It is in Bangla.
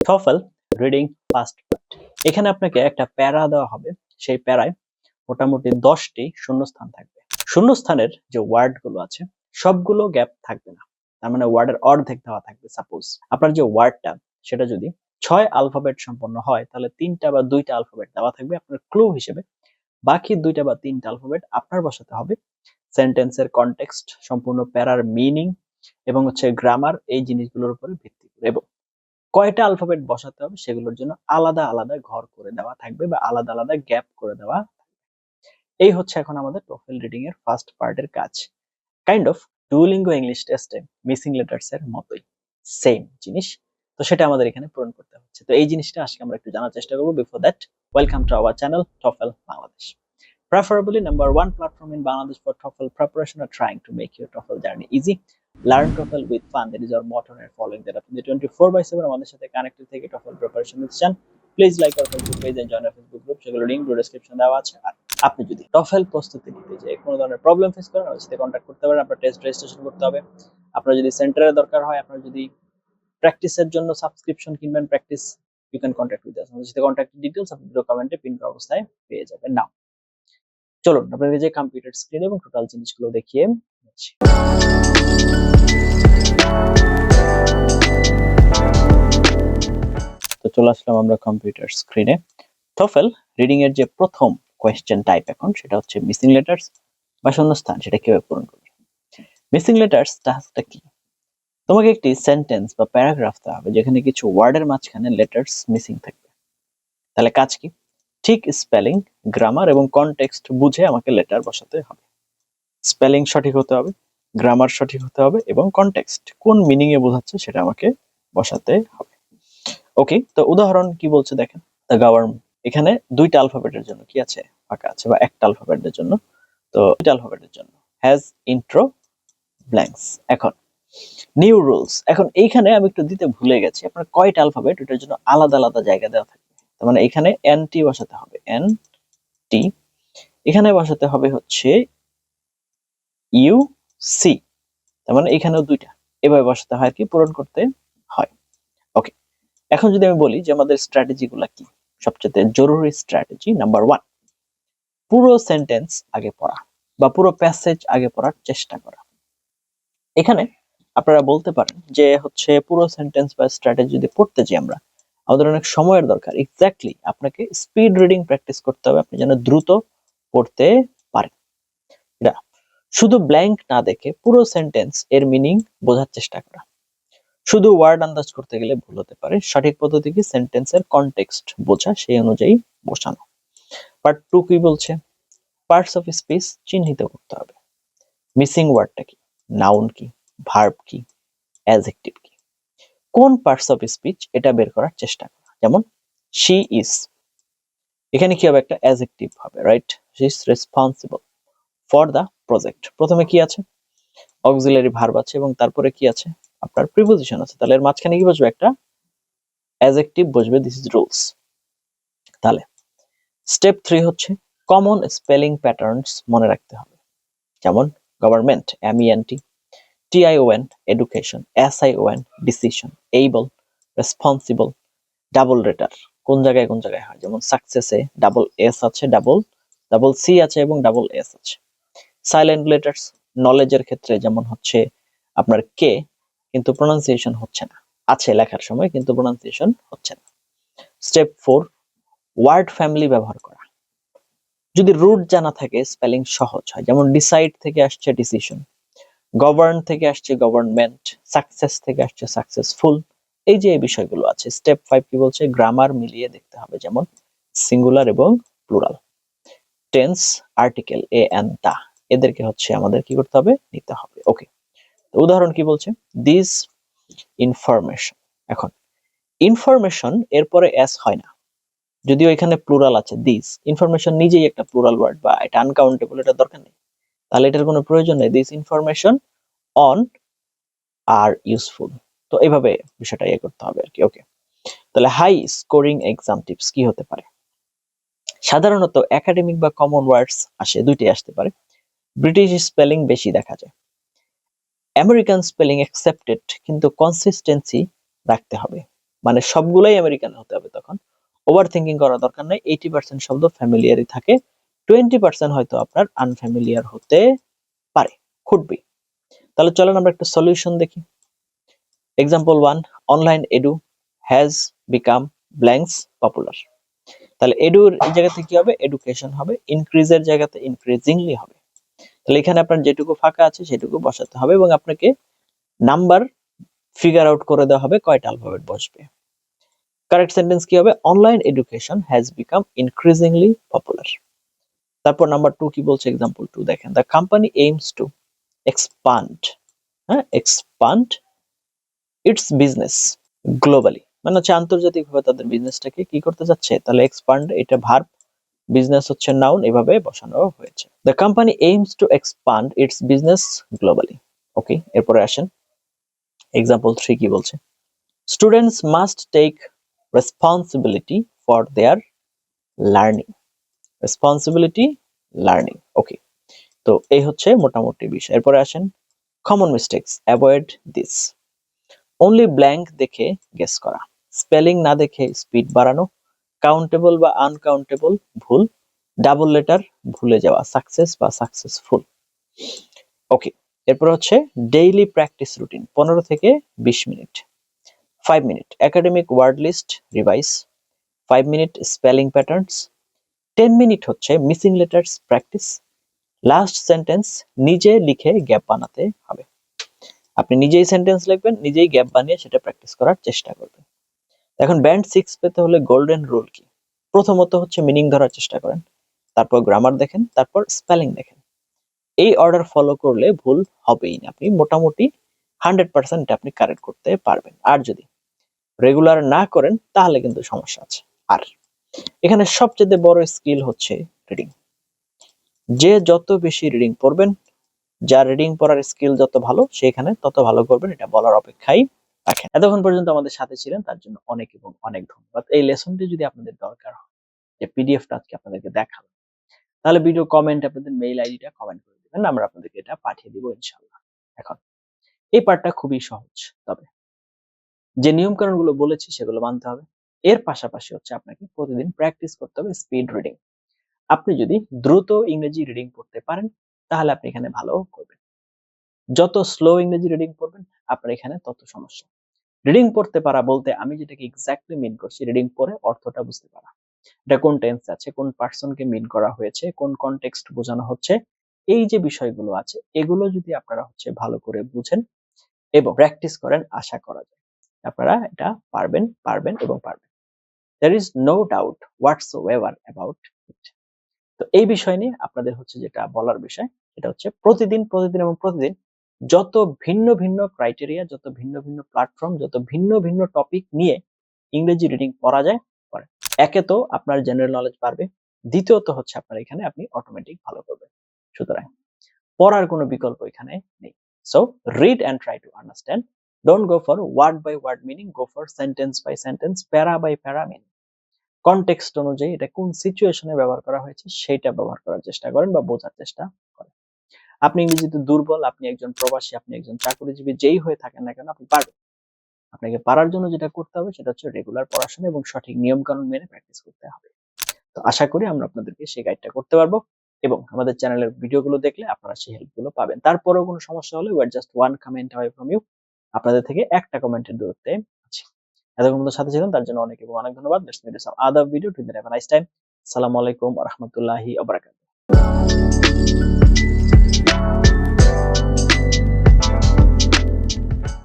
TOEFL reading first part. এখানে আপনাকে একটা প্যারা দেওয়া হবে, সেই প্যারায় মোটামুটি 10টি শূন্যস্থান থাকবে। শূন্যস্থানের যে ওয়ার্ডগুলো আছে সবগুলো গ্যাপ থাকবে না, তার মানে ওয়ার্ডের অর্ধেক দেওয়া থাকবে। সাপোজ আপনার যে ওয়ার্ডটা সেটা যদি 6 আলফাবেট সম্পন্ন হয় তাহলে 3টা বা 2টা আলফাবেট দেওয়া থাকবে আপনার ক্লু হিসেবে। বাকি 2টা বা 3টা আলফাবেট আপনার বসাতে হবে। সেন্টেন্সের কনটেক্সট, সম্পূর্ণ প্যারার মিনিং এবং গ্রামার, এই জিনিসগুলোর উপরে ভিত্তি করে এবং কয়টা আলফাবেট বসাতে হবে সেগুলোর জন্য আলাদা আলাদা ঘর করে দেওয়া থাকবে বা আলাদা আলাদা গ্যাপ করে দেওয়া। এই হচ্ছে এখন আমাদের টোফেল রিডিং এর ফার্স্ট পার্টের কাজ। কাইন্ড অফ ডুওলিঙ্গো ইংলিশ টেস্টে মিসিং লেটার্স এর মতোই সেম জিনিস। তো সেটা আমাদের এখানে পূরণ করতে হচ্ছে। তো এই জিনিসটা আজকে আমরা একটু জানার চেষ্টা করব। Before that, welcome to our channel TOEFL Bangladesh. Preferably number one platform in Bangladesh for TOEFL preparation are trying to make your TOEFL journey easy. Learn TOEFL with fun. That is our motto and following that up. 24/7 আমাদের সাথে কানেক্টেড থেকে TOEFL প্রিপারেশন নিতে চান, please like our Facebook page and join our Facebook group, সেগুলো লিংক ডেসক্রিপশনে দেওয়া আছে। আর আপনি যদি TOEFL প্রস্তুতি নিতে যে কোনো ধরনের প্রবলেম ফেস করেন আমাদের সাথে কন্ট্যাক্ট করতে পারেন। আপনার টেস্ট রেজিস্ট্রেশন করতে হবে, আপনার যদি সেন্টারের দরকার হয়, আপনার যদি প্র্যাকটিসের জন্য সাবস্ক্রিপশন কিনবেন, practice, you can contact with us. আমাদের সাথে কন্ট্যাক্ট ডিটেইলস আপনি ভিডিও কমেন্টে পিন করা অবস্থায় পেয়ে যাবেন। নাও চলুন আপনাদের যে কম্পিউটার স্ক্রিন এবং টোটাল জিনিসগুলো দেখিয়ে নিচ্ছি। তো চলে আসলাম আমরা কম্পিউটার স্ক্রিনে। TOEFL রিডিং এর যে প্রথম কোয়েশ্চেন টাইপ এখন সেটা হচ্ছে মিসিং লেটার্স বা শূন্যস্থান। সেটা কিভাবে পূরণ করবে? মিসিং লেটার্স টাস্কটা কি? তোমাকে একটি সেন্টেন্স বা প্যারাগ্রাফ দেওয়া হবে যেখানে কিছু ওয়ার্ডের মাঝখানে লেটার্স মিসিং থাকবে। তাহলে কাজ কি? ঠিক স্পেলিং, গ্রামার এবং কনটেক্সট বুঝে আমাকে লেটার বসাতে হবে। স্পেলিং সঠিক হতে হবে, গ্রামার সঠিক হতে হবে এবং কনটেক্সট কোন মিনিং এ বোঝাচ্ছে সেটা আমাকে বসাতে হবে। ওকে, তো উদাহরণ কি বলছে দেখেন। দ্য গভর্নমেন্ট, এখানে 2টা আলফাবেটের জন্য কি আছে? ফাঁকা আছে, বা একটা আলফাবেটের জন্য। তো 2টা আলফাবেটের জন্য হ্যাজ ইন্ট্রো ব্ল্যাঙ্কস। এখন নিউ রুলস, এখন এইখানে আমি একটু দিতে ভুলে গেছি, আপনার কয়টা আলফাবেট ওটার জন্য আলাদা আলাদা জায়গা দেওয়া থাকবে। তার মানে এখানে এনটি বসাতে হবে, এন টি। এখানে বসাতে হবে হচ্ছে ইউ সি, তার মানে এখানেও 2টা। এভাবে বসাতে হয় আর কি, পূরণ করতে হয়। ওকে, এখন যদি আমি বলি যে আমাদের স্ট্র্যাটেজি গুলা কি, সবচেয়ে জরুরি স্ট্র্যাটেজি নাম্বার 1, পুরো সেন্টেন্স আগে পড়া বা পুরো প্যাসেজ আগে পড়ার চেষ্টা করা। এখানে আপনারা বলতে পারেন যে পুরো সেন্টেন্স বা স্ট্র্যাটেজি যদি পড়তে যাই আমরা, আমাদের অনেক সময়ের দরকার। এক্স্যাক্টলি, আপনাকে স্পিড রিডিং প্র্যাকটিস করতে হবে, আপনি যেন দ্রুত পড়তে পারেন। এটা শুধু ব্ল্যাঙ্ক না দেখে পুরো সেন্টেন্স এর মিনিং বোঝার চেষ্টা করা। শুধু ওয়ার্ড আন্দাজ করতে গেলে ভুল হতে পারে। সঠিক পদ্ধতি কি? সেন্টেন্সের কনটেক্সট বোঝা, সেই অনুযায়ী বসানো। পার্ট 2 কি বলছে? পার্টস অফ স্পিচ চিহ্নিত করতে হবে। মিসিং ওয়ার্ডটা কি, নাউন কি, ভার্ব কি, অ্যাডজেক্টিভ কি, কোন পার্টস অফ স্পিচ এটা বের করার চেষ্টা করা। যেমন শি ইজ, এখানে কি হবে? একটা অ্যাডজেক্টিভ হবে, right? She is responsible for the project. প্রথমে কি আছে? অক্সিলারি ভার্ব আছে এবং তারপরে কি আছে? আপনার প্রিপোজিশন আছে। তাহলে এর মাঝখানে কি বসবে? একটা অ্যাডজেক্টিভ বসবে, দিস ইজ রুলস। তাহলে স্টেপ 3 হচ্ছে কমন স্পেলিং প্যাটার্নস মনে রাখতে হবে। যেমন government, MENT, TION education, SION decision, able, responsible, double letter কোন জায়গায় কোন জায়গায় হয়। যেমন সাকসেসে ডাবল এস আছে, ডাবল সি আছে এবং ডাবল এস আছে। সাইলেন্ট লেটার্স নলেজের ক্ষেত্রে যেমন আপনার কে, কিন্তু প্রোনাউন্সিয়েশন হচ্ছে না, আছে লেখার সময় কিন্তু প্রোনাউন্সিয়েশন হচ্ছে না। স্টেপ 4, ওয়ার্ড ফ্যামিলি ব্যবহার করা। যদি রুট জানা থাকে স্পেলিং সহজ হয়। যেমন ডিসাইড থেকে আসছে ডিসিশন, গভর্ন থেকে আসছে গভর্নমেন্ট, সাকসেস থেকে আসছে সাকসেসফুল, এই যে এই বিষয়গুলো আছে। স্টেপ 5 কি বলছে? গ্রামার মিলিয়ে দেখতে হবে। যেমন সিঙ্গুলার এবং plural, tense, article, a and the, এদেরকে আমাদের কি করতে হবে? নিতে হবে। ওকে, উদাহরণ কি বলছে? This information. এখন ইনফরমেশন এরপরে এস হয় না, যদিও এখানে প্লুরাল আছে। দিস ইনফরমেশন নিজেই একটা প্লুরাল ওয়ার্ড, বা এটা আনকাউন্টেবল, এটা দরকার নেই, তাহলে এটার কোনো প্রয়োজন নেই। This information on are useful. তো এইভাবে বিষয়টা করতে হবে আর কি। ওকে, তাহলে হাই স্কোরিং এক্সাম টিপস কি হতে পারে? সাধারণত একাডেমিক বা কমন ওয়ার্ডস আসে, 2টি আসতে পারে। ব্রিটিশ স্পেলিং বেশি দেখা যায়, আমেরিকান স্পেলিং অ্যাকসেপ্টেড, কিন্তু কনসিস্টেন্সি রাখতে হবে। মানে সবগুলাই আমেরিকান হতে হবে তখন। ওভার থিঙ্কিং করার দরকার নাই। 80% শব্দ ফ্যামিলিয়ারই থাকে, 20% হয়তো আপনার আনফ্যামিলিয়ার হতে পারে, কুড বি। তাহলে চলেন আমরা একটা সলিউশন দেখি। Example 1, online edu has become blanks popular. তাহলে এডুর জায়গাতে কি হবে? এডুকেশন হবে। ইনক্রিজের জায়গাতে ইনক্রিজিংলি হবে। তাহলে এখানে আপনার যেটুকু ফাঁকা আছে সেটুকু বসাতে হবে এবং আপনাকে নাম্বার ফিগার আউট করে দেওয়া হবে কয়টা অ্যালফাবেট বসবে। কারেক্ট সেন্টেন্স কি হবে? Online education has become increasingly popular. তারপর নাম্বার 2 কি বলছে? এক্সাম্পল 2 দেখেন, the company aims to expand, expand its business globally, মানে হচ্ছে আন্তর্জাতিকভাবে তাদের বিজনেসটাকে কি করতে যাচ্ছে। তাহলে এক্সপান্ড এটা ভার্ব, বিজনেস হচ্ছে নাউন, এভাবে বসানো হয়েছে। The company aims to expand its business globally. Okay, এরপরে আসেন এক্সাম্পল 3 কি বলছে? Students must take responsibility for their learning. Responsibility, learning. Okay, তো এই হচ্ছে মোটামুটি বিষয়। এরপরে আসেন common mistakes, avoid this. Only blank দেখে গেস করা, স্পেলিং না দেখে স্পিড বাড়ানো, কাউন্টেবল বা আনকাউন্টেবল ভুল, ডাবল লেটার ভুলে যাওয়া, সাকসেস বা সাকসেসফুল। ওকে, এরপর হচ্ছে ডেইলি প্র্যাকটিস রুটিন 15 থেকে 20 minute, 5 minute academic word list revise, 5 minute spelling patterns, 10 minute হচ্ছে missing letters practice, last sentence নিজে লিখে গ্যাপ বানাতে হবে। আপনি নিজেই সেন্টেন্স লিখবেন, নিজেই গ্যাপ বানিয়ে সেটা প্র্যাকটিস করার চেষ্টা করবেন। এখন ব্যান্ড 6 পেতে হলে গোল্ডেন রুল কি? প্রথমত হচ্ছে মিনিং ধরার চেষ্টা করেন, তারপর গ্রামার দেখেন, তারপর স্পেলিং দেখেন। এই অর্ডার ফলো করলে ভুল হবেই না, আপনি মোটামুটি 100% আপনি কারেক্ট করতে পারবেন। আর যদি রেগুলার না করেন তাহলে কিন্তু সমস্যা আছে। আর এখানে সবচেয়ে বড় স্কিল হচ্ছে রিডিং। যে যত বেশি রিডিং পড়বেন, যার রিডিং পড়ার স্কিল যত ভালো, সেখানে তত ভালো করবেন, এটা বলার অপেক্ষাই রাখেন। এতক্ষণ পর্যন্ত আমাদের সাথে ছিলেন তার জন্য অনেক এবং অনেক ধন্যবাদ। এই লেসনটি যদি আপনাদের দরকার হয়, যে পিডিএফটা আজকে আপনাদেরকে দেখাবো, তাহলে ভিডিও কমেন্ট আপনাদের মেইল আইডিটা কমেন্ট করে দিবেন, আমরা আপনাদেরকে এটা পাঠিয়ে দিব ইনশাআল্লাহ। এখন এই পার্টটা খুবই সহজ, তবে যে নিয়ম কানুনগুলো বলেছি সেগুলো মানতে হবে। এর পাশাপাশি হচ্ছে আপনাকে প্রতিদিন প্র্যাকটিস করতে হবে স্পিড রিডিং। আপনি যদি দ্রুত ইংরেজি রিডিং পড়তে পারেন তাহলে আপনি এখানে ভালো করবেন। যত স্লো ইংরেজি রিডিং পড়বেন আপনার এখানে তত সমস্যা। রিডিং পড়তে পারা বলতে আমি যেটাকে এক্স্যাক্টলি মিন করছি, রিডিং পড়ে অর্থটা বুঝতে পারা, এটা কোন টেন্স আছে, কোন পার্সনকে মিন করা হয়েছে, কোন কনটেক্সট বোঝানো হচ্ছে, এই যে বিষয়গুলো আছে এগুলো যদি আপনারা হচ্ছে ভালো করে বুঝেন এবং প্র্যাকটিস করেন, আশা করা যায় আপনারা এটা পারবেন, পারবেন এবং পারবেন। There is no doubt whatsoever about it. তো এই বিষয় নিয়ে আপনাদের হচ্ছে যেটা বলার বিষয়, এটা হচ্ছে প্রতিদিন প্রতিদিন এবং প্রতিদিন যত ভিন্ন ভিন্ন ক্রাইটেরিয়া, যত ভিন্ন ভিন্ন প্ল্যাটফর্ম, যত ভিন্ন ভিন্ন টপিক নিয়ে ইংরেজি রিডিং পড়া যায় পড়েন। একে তো আপনার জেনারেল নলেজ বাড়বে, দ্বিতীয়ত হচ্ছে আপনার এখানে আপনি অটোমেটিক ভালো করবেন। সুতরাং পড়ার কোনো বিকল্প এখানে নেই। So read and try to understand, don't go for word by word meaning, go for sentence by sentence, para by para meaning. Context অনুযায়ী এটা কোন সিচুয়েশনে ব্যবহার করা হয়েছে সেটা ব্যবহার করার চেষ্টা করেন বা বোঝার চেষ্টা করেন। আপনি ইংরেজিতে দুর্বল, আপনি একজন প্রবাসী, আপনি একজন চাকরিজীবী, যেই হয়ে থাকেন না কেন আপনি পারবেন। আপনাকে পারার জন্য যেটা করতে হবে সেটা হচ্ছে রেগুলার পড়াশোনা এবং সঠিক নিয়ম কানুন মেনে প্র্যাকটিস করতে হবে। তো আশা করি আমরা আপনাদেরকে সেই গাইডটা করতে পারবো এবং আমাদের চ্যানেলের ভিডিওগুলো দেখলে আপনারা সেই হেল্পগুলো পাবেন। তারপরেও কোনো সমস্যা হলে we are just one comment away from you, আপনাদের থেকে একটা কমেন্টের দূরত্বে আছি। এতক্ষণ পর্যন্ত সাথে ছিলেন তার জন্য অনেক এবং অনেক ধন্যবাদ। Let's meet some other video. Till then, have a nice time. Assalamu alaikum wa rahmatullahi wa barakatuh.